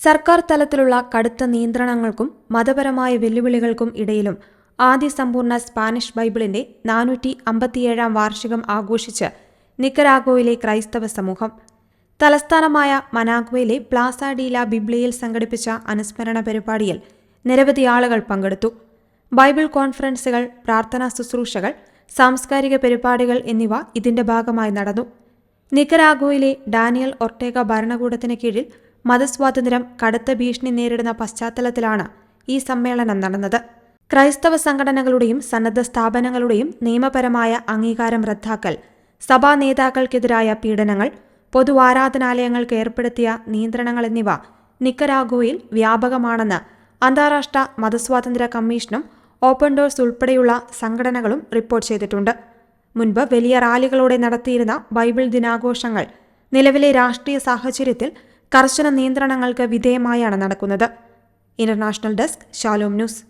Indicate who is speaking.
Speaker 1: സർക്കാർ തലത്തിലുള്ള കടുത്ത നിയന്ത്രണങ്ങൾക്കും മതപരമായ വെല്ലുവിളികൾക്കും ഇടയിലും ആദ്യ സമ്പൂർണ്ണ സ്പാനിഷ് ബൈബിളിന്റെ 457-ാം വാർഷികം ആഘോഷിച്ച് നിക്കരാഗ്വയിലെ ക്രൈസ്തവ സമൂഹം. തലസ്ഥാനമായ മനാഗ്വയിലെ പ്ലാസ ഡി ലാ ബിബ്ലിയയിൽ സംഘടിപ്പിച്ച അനുസ്മരണ പരിപാടിയിൽ നിരവധി ആളുകൾ പങ്കെടുത്തു. ബൈബിൾ കോൺഫറൻസുകൾ, പ്രാർത്ഥനാ ശുശ്രൂഷകൾ, സാംസ്കാരിക പരിപാടികൾ എന്നിവ ഇതിന്റെ ഭാഗമായി നടന്നു. നിക്കരാഗ്വയിലെ ഡാനിയൽ ഒർട്ടേഗ ഭരണകൂടത്തിന് കീഴിൽ മതസ്വാതന്ത്ര്യം കടുത്ത ഭീഷണി നേരിടുന്ന പശ്ചാത്തലത്തിലാണ് ഈ സമ്മേളനം നടന്നത്. ക്രൈസ്തവ സംഘടനകളുടെയും സന്നദ്ധ സ്ഥാപനങ്ങളുടെയും നിയമപരമായ അംഗീകാരം റദ്ദാക്കൽ, സഭാ നേതാക്കൾക്കെതിരായ പീഡനങ്ങൾ, പൊതു ആരാധനാലയങ്ങൾക്ക് ഏർപ്പെടുത്തിയ നിയന്ത്രണങ്ങൾ എന്നിവ നിക്കരാഗ്വയിൽ വ്യാപകമാണെന്ന് അന്താരാഷ്ട്ര മതസ്വാതന്ത്ര്യ കമ്മീഷനും ഓപ്പൺ ഡോഴ്സ് ഉൾപ്പെടെയുള്ള സംഘടനകളും റിപ്പോർട്ട് ചെയ്തിട്ടുണ്ട്. മുൻപ് വലിയ റാലികളോടെ നടത്തിയിരുന്ന ബൈബിൾ ദിനാഘോഷങ്ങൾ നിലവിലെ രാഷ്ട്രീയ സാഹചര്യത്തിൽ കർശന നിയന്ത്രണങ്ങൾക്ക് വിധേയമായാണ് നടക്കുന്നത്. International desk, Shalom news.